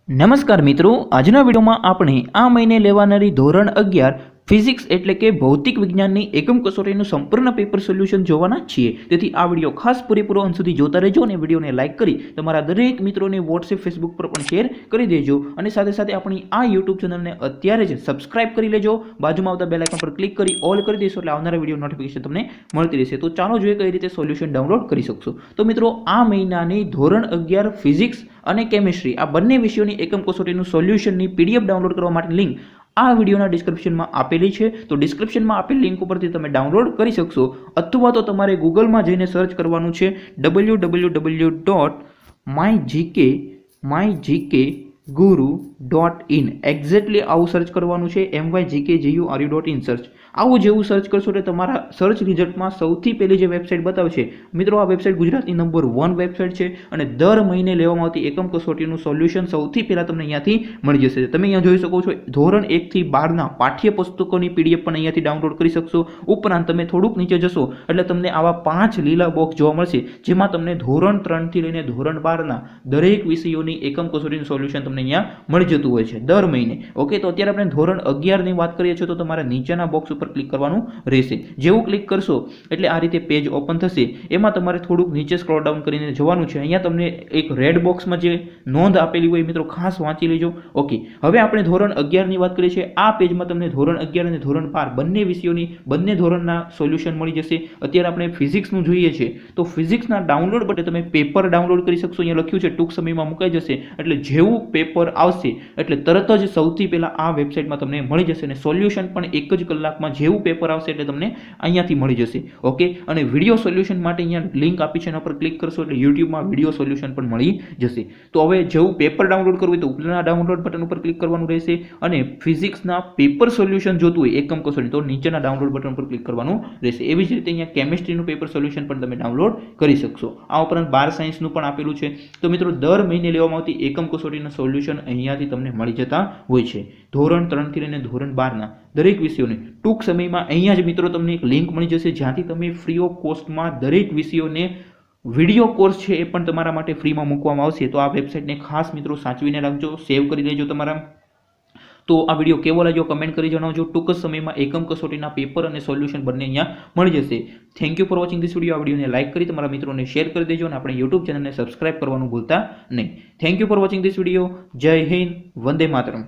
નમસ્કાર મિત્રો, આજના વિડીયોમાં આપણે આ મહિને લેવાનારી ધોરણ 11 ફિઝિક્સ એટલે કે ભૌતિક વિજ્ઞાનની એકમ કસોટીનું સંપૂર્ણ પેપર સોલ્યુશન જોવાના છીએ। તેથી આ વિડીયો ખાસ પૂરેપૂરો અંત સુધી જોતા રહેજો અને વિડીયોને લાઇક કરી તમારા દરેક મિત્રોને વોટ્સએપ ફેસબુક પર પણ શેર કરી દેજો અને સાથે સાથે આપણી આ યુટ્યુબ ચેનલને અત્યારે જ સબસ્ક્રાઇબ કરી લેજો। બાજુમાં આવતા બેલ આઇકન પર ક્લિક કરી ઓલ કરી દેશો એટલે આવનારા વિડીયો નોટિફિકેશન તમને મળતી રહેશે। તો ચાલો જોઈએ કઈ રીતે સોલ્યુશન ડાઉનલોડ કરી શકશો। તો મિત્રો, આ મહિનાની ધોરણ 11 ફિઝિક્સ અને કેમિસ્ટ્રી આ બંને વિષયોની એકમ કસોટીનું સોલ્યુશનની પીડીએફ ડાઉનલોડ કરવા માટે લિંક આ વિડીયોના ડિસ્ક્રિપ્શનમાં આપેલી છે। તો ડિસ્ક્રિપ્શનમાં આપેલ લિંક ઉપરથી તમે ડાઉનલોડ કરી શકશો અથવા તો તમારે ગૂગલમાં જઈને સર્ચ કરવાનું છે www.mygkguru.in। એક્ઝેક્ટલી આવું સર્ચ કરવાનું છે, mygkguru.in સર્ચ। આવું જેવું સર્ચ કરશો એટલે તમારા સર્ચ રિઝલ્ટમાં સૌથી પહેલી જે વેબસાઇટ બતાવશે મિત્રો, આ વેબસાઇટ ગુજરાતની નંબર 1 વેબસાઇટ છે અને દર મહિને લેવામાં આવતી એકમ કસોટીનું સોલ્યુશન સૌથી પહેલાં તમને અહીંયાથી મળી જશે। તમે અહીંયા જોઈ શકો છો ધોરણ 1 થી 12ના પાઠ્યપુસ્તકોની પીડીએફ પણ અહીંયાથી ડાઉનલોડ કરી શકશો। ઉપરાંત તમે થોડુંક નીચે જશો એટલે તમને આવા 5 લીલા બોક્સ જોવા મળશે, જેમાં તમને ધોરણ 3 થી લઈને ધોરણ 12ના દરેક વિષયોની એકમ કસોટીનું સોલ્યુશન તમને અહીંયા મળી જતું હોય છે દર મહિને। ઓકે, તો અત્યારે આપણે ધોરણ 11 ની વાત કરીએ છીએ તો તમારે નીચેના બોક્સ ઉપર ક્લિક કરવાનું રહેશે। જેવું ક્લિક કરશો એટલે આ રીતે પેજ ઓપન થશે। એમાં તમારે થોડુંક નીચે સ્ક્રોલ ડાઉન કરીને જવાનું છે। અહીંયા તમને એક રેડ બોક્સમાં જે નોંધ આપેલી હોય મિત્રો, ખાસ વાંચી લેજો। ઓકે, હવે આપણે ધોરણ 11 ની વાત કરીએ છીએ। આ પેજમાં તમને ધોરણ 11 અને ધોરણ 12 બંને વિષયોની બંને ધોરણના સોલ્યુશન મળી જશે। અત્યારે આપણે ફિઝિક્સનું જોઈએ છે તો ફિઝિક્સના ડાઉનલોડ બટન તમે પેપર ડાઉનલોડ કરી શકશો। અહીંયા લખ્યું છે ટૂંક સમયમાં મુકાઈ જશે, એટલે જેવું પેપર આવશે એટલે તરત જ સૌથી પહેલા આ વેબસાઇટમાં તમને મળી જશે અને સોલ્યુશન પણ એક જ કલાકમાં જેવું પેપર આવશે એટલે તમને અહીંયાથી મળી જશે। ઓકે, અને વિડીયો સોલ્યુશન માટે અહીંયા લિંક આપી છે, એના પર ક્લિક કરશો એટલે યુટ્યુબમાં વિડીયો સોલ્યુશન પણ મળી જશે। તો હવે જેવું પેપર ડાઉનલોડ કરવું હોય તો ઉપરના ડાઉનલોડ બટન ઉપર ક્લિક કરવાનું રહેશે અને ફિઝિક્સના પેપર સોલ્યુશન જોતું હોય એકમ કસોટી તો નીચેના ડાઉનલોડ બટન પર ક્લિક કરવાનું રહેશે। એવી જ રીતે અહીંયા કેમિસ્ટ્રીનું પેપર સોલ્યુશન પણ તમે ડાઉનલોડ કરી શકશો। આ ઉપરાંત 12 સાયન્સનું પણ આપેલું છે। તો મિત્રો, દર મહિને લેવામાં આવતી એકમ કસોટીના સોલ્યુશન અહીંયાથી તમને મળી જતા હોય છે ધોરણ 3 થી લઈને ધોરણ 12ના દરેક વિષયોને। ટૂંક સમયમાં અહીંયા જ મિત્રો તમને એક લિંક મળી જશે, જ્યાંથી તમે ફ્રી ઓફ કોસ્ટમાં દરેક વિષયોને વિડીયો કોર્સ છે એ પણ તમારા માટે ફ્રીમાં મૂકવામાં આવશે। તો આ વેબસાઇટને ખાસ મિત્રો સાચવીને રાખજો, સેવ કરી લેજો તમારા। તો આ વિડીયો કેવો લાગ્યો કમેન્ટ કરી જણાવજો। ટૂંક જ સમયમાં એકમ કસોટીના પેપર અને સોલ્યુશન બંને અહીંયા મળી જશે। Thank you for watching this video. આ વિડીયોને લાઇક કરી તમારા મિત્રોને શેર કરી દેજો અને આપણે યુટ્યુબ ચેનલને સબસ્ક્રાઇબ કરવાનું ભૂલતા નહીં। Thank you for watching this video. જય હિન્દ, વંદે માતરમ।